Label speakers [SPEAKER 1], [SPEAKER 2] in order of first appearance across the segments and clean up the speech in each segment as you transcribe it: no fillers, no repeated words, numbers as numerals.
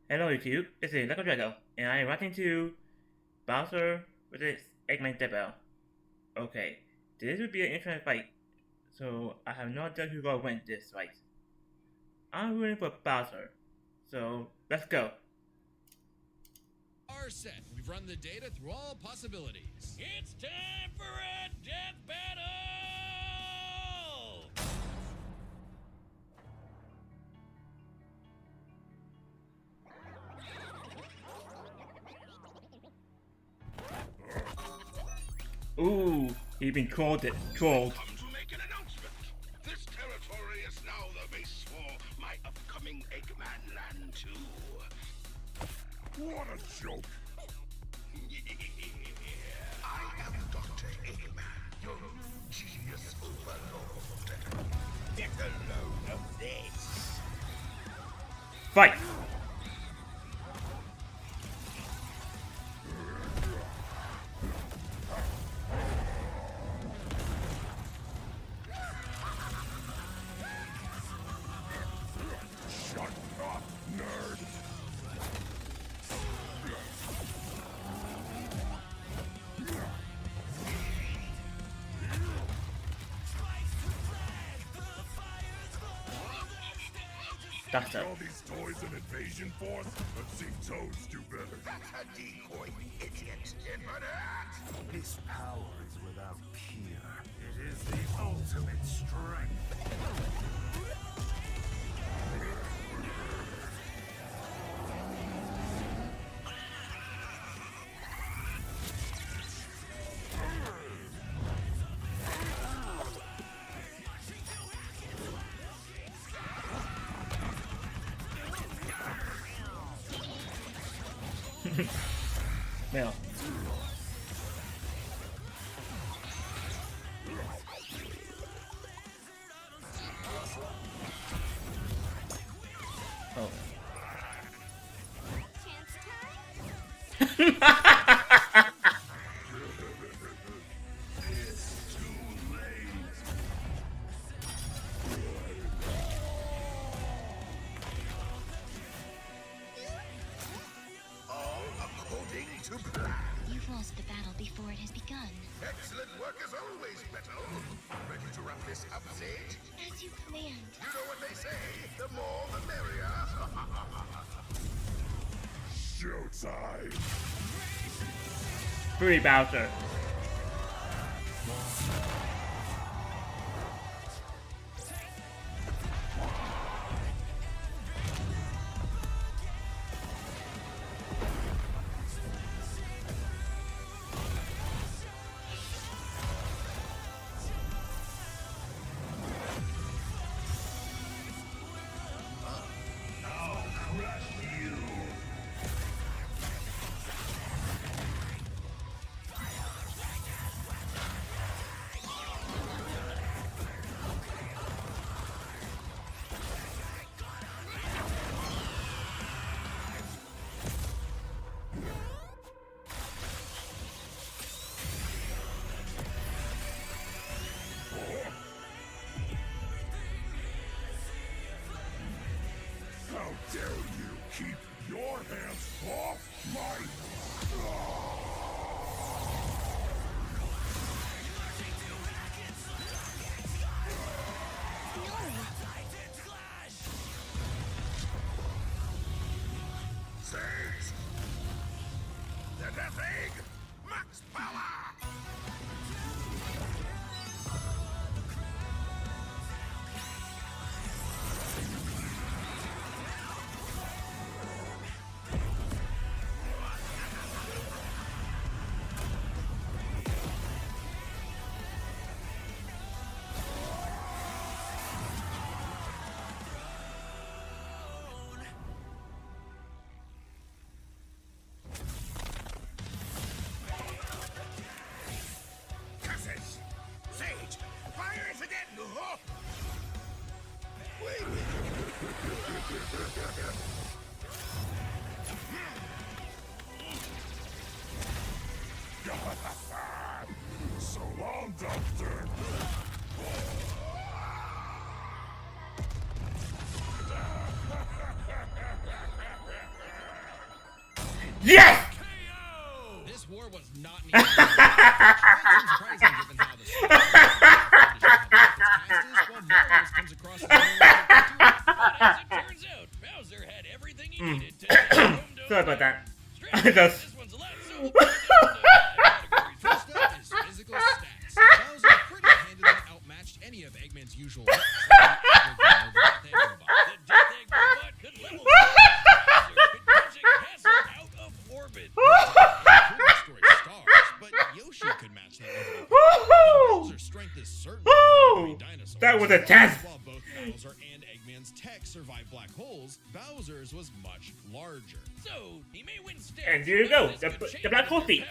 [SPEAKER 1] Hello YouTube, this is Leco Drago, and I am watching to Bowser vs Eggman debut. Okay, this would be an interesting fight, so I have no idea who's gonna win this fight. I'm rooting for Bowser, so let's go.
[SPEAKER 2] Are set. We've run the data through all possibilities. It's time for a death battle!
[SPEAKER 1] Ooh, he's been trolled.
[SPEAKER 3] Come to make an announcement. This territory is now the base for my upcoming Eggman Land 2. What a joke! I am Dr. Eggman, your new genius overlord. Get a load of this.
[SPEAKER 1] Fight!
[SPEAKER 3] Shut up, nerd!
[SPEAKER 1] That's it.
[SPEAKER 3] All these toys an invasion force? I've seen Toads do better. That's a decoy, idiot.
[SPEAKER 4] This power is without peer. It is the ultimate strength.
[SPEAKER 1] Now. Oh.
[SPEAKER 3] All according to plan.
[SPEAKER 5] You've lost the battle before it has begun.
[SPEAKER 3] Excellent work as always, Beto. Ready to wrap this up, Sage?
[SPEAKER 5] As you planned.
[SPEAKER 3] You know what they say, the more the merrier. Showtime.
[SPEAKER 1] Free Bowser.
[SPEAKER 3] How dare you keep your hands off my... Sage! The Death Egg! Max power!
[SPEAKER 1] Yes!
[SPEAKER 4] KO!
[SPEAKER 2] This war was not an easy one. Quite surprising given how the story while Marius comes across as a but as it turns out, Bowser had everything he needed to take home to
[SPEAKER 1] Sorry about that. I
[SPEAKER 2] Straight
[SPEAKER 1] just.
[SPEAKER 2] this one's a lot so we'll break it down to 5 categories. First up is physical stats. Bowser pretty handedly outmatched any of Eggman's usual weapons. The Death Egg Robot could level Bowser could punch a castle out of orbit. Cool story stars, but Yoshi could match that level.
[SPEAKER 1] Woohoo!
[SPEAKER 2] Bowser's strength is certainly
[SPEAKER 1] Woo!
[SPEAKER 2] dinosaurs.
[SPEAKER 1] That was a test.
[SPEAKER 2] While both Bowser and Eggman's tech survived black holes, Bowser's was much larger. So he may win stats.
[SPEAKER 1] And here you go, the black hole thief.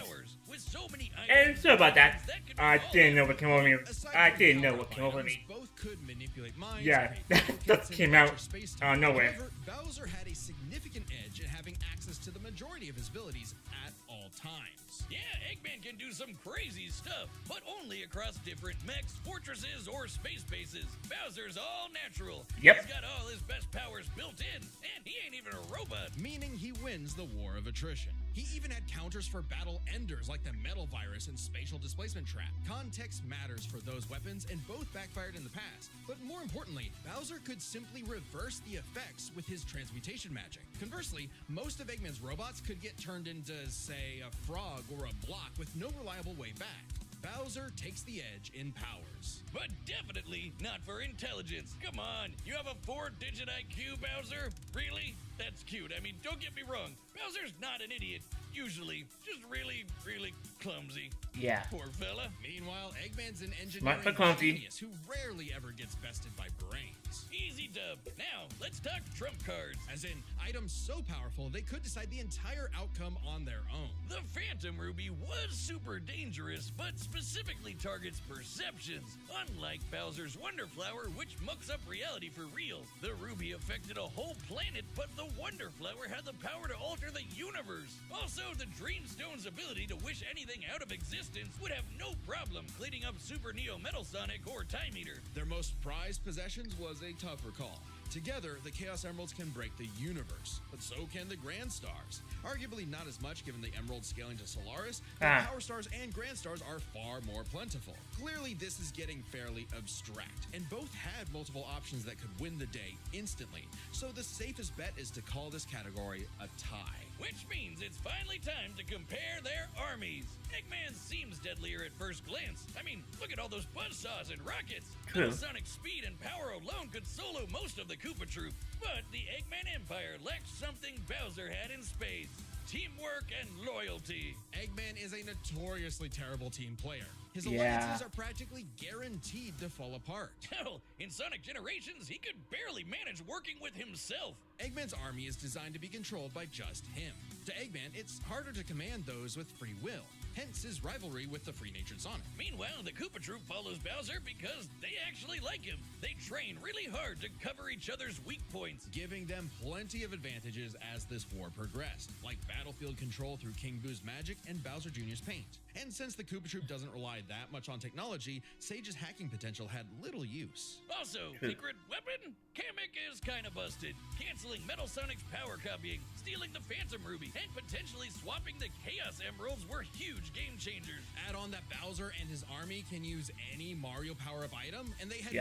[SPEAKER 1] And sorry about that. I didn't know what came over me. I didn't know what came over me.
[SPEAKER 2] Both could manipulate minds,
[SPEAKER 1] Yeah,
[SPEAKER 2] create
[SPEAKER 1] that
[SPEAKER 2] pockets,
[SPEAKER 1] just
[SPEAKER 2] and
[SPEAKER 1] came out
[SPEAKER 2] enter space-time.
[SPEAKER 1] out of nowhere.
[SPEAKER 2] However, Bowser had a significant edge in having access to the majority of his abilities at all times. Yeah, Eggman can do some crazy stuff, but only across different mechs, fortresses, or space bases. Bowser's all natural.
[SPEAKER 1] Yep.
[SPEAKER 2] He's got all his best powers built in, and he ain't even a robot. Meaning he wins the war of attrition. He even had counters for battle enders like the metal virus and spatial displacement trap. Context matters for those weapons, and both backfired in the past. But more importantly, Bowser could simply reverse the effects with his transmutation magic. Conversely, most of Eggman's robots could get turned into, say, a frog or a block with no reliable way back. Bowser takes the edge in powers. But definitely not for intelligence. Come on, you have a 4-digit IQ, Bowser? Really? That's cute. I mean, don't get me wrong. Bowser's not an idiot. Usually, just really, really clumsy.
[SPEAKER 1] Yeah.
[SPEAKER 2] Poor fella. Meanwhile, Eggman's an
[SPEAKER 1] Smart but
[SPEAKER 2] engineering
[SPEAKER 1] clumsy.
[SPEAKER 2] genius who rarely ever gets bested by brains. Easy dub. Now, let's talk trump cards. As in, items so powerful they could decide the entire outcome on their own. The Phantom Ruby was super dangerous, but specifically targets perceptions. Unlike Bowser's Wonder Flower, which mucks up reality for real. The Ruby affected a whole planet, but the Wonder Flower had the power to alter the universe. Also, the Dreamstone's ability to wish anything out of existence would have no problem cleaning up Super Neo Metal Sonic or Time Eater. Their most prized possessions was a tougher call. Together, the Chaos Emeralds can break the universe, but so can the Grand Stars. Arguably not as much given the Emerald scaling to Solaris, but Power Stars and Grand Stars are far more plentiful. Clearly, this is getting fairly abstract, and both had multiple options that could win the day instantly, so the safest bet is to call this category a tie. Which means it's finally time to compare their armies. Eggman seems deadlier at first glance. I mean, look at all those buzzsaws and rockets.
[SPEAKER 1] True.
[SPEAKER 2] Sonic speed and power alone could solo most of the Koopa Troop. But the Eggman Empire lacks something Bowser had in spades. Teamwork and loyalty. Eggman is a notoriously terrible team player. His alliances are practically guaranteed to fall apart. Hell, in Sonic Generations, he could barely manage working with himself. Eggman's army is designed to be controlled by just him. To Eggman, it's harder to command those with free will. Hence his rivalry with the free-natured Sonic. Meanwhile, the Koopa Troop follows Bowser because they actually like him. They train really hard to cover each other's weak points, giving them plenty of advantages as this war progressed, like battlefield control through King Boo's magic and Bowser Jr.'s paint. And since the Koopa Troop doesn't rely that much on technology, Sage's hacking potential had little use. Also, secret weapon? Kamek is kinda busted, canceling Metal Sonic's power copying, stealing the Phantom Ruby, and potentially swapping the Chaos Emeralds were huge game changers. Add on that Bowser and his army can use any Mario power-up item, and they had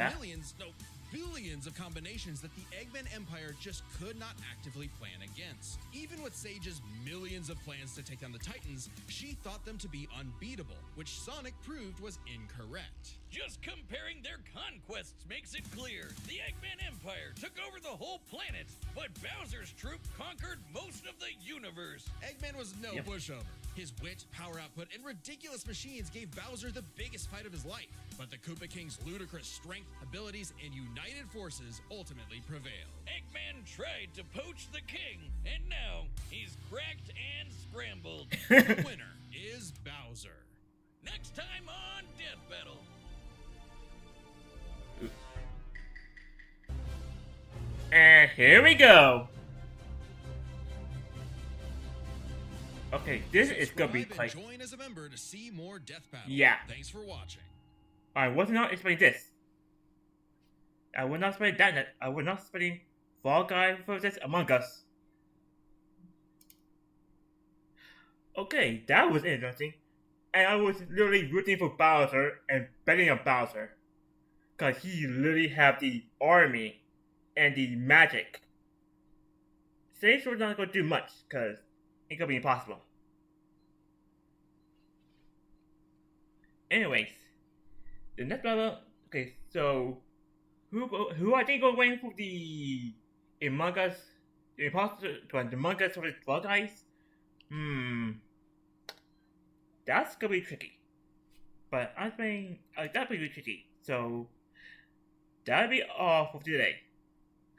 [SPEAKER 2] billions of combinations that the Eggman Empire just could not actively plan against. Even with Sage's millions of plans to take down the Titans, she thought them to be unbeatable, which Sonic proved was incorrect. Just comparing their conquests makes it clear. The Eggman Empire took over the whole planet, but Bowser's troop conquered most of the universe. Eggman was no pushover. His wit, power output, and ridiculous machines gave Bowser the biggest fight of his life. But the Koopa King's ludicrous strength, abilities, and united forces ultimately prevailed. Eggman tried to poach the king, and now he's cracked and scrambled. The winner is Bowser. Next time on Death Battle.
[SPEAKER 1] And here we go. Okay, this is gonna be quite.
[SPEAKER 2] Join as a member to see more Death Battle.
[SPEAKER 1] Yeah.
[SPEAKER 2] Thanks for watching.
[SPEAKER 1] I was not expecting this. I was not expecting that. I was not expecting Fall Guy versus Among Us. Okay, that was interesting. And I was literally rooting for Bowser and betting on Bowser. Because he literally have the army and the magic. Say Sword's not gonna do much, because it could be impossible. Anyways, the next level. Okay, so who I think are waiting for the Among Us, the imposter, the Among Us for the Fall Guys? That's gonna be tricky. But I think that'll be tricky. So that'll be all for today.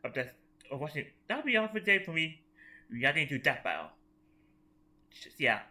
[SPEAKER 1] Of this, of watching. That'll be all for today for me. Reacting to Death Battle. Yeah.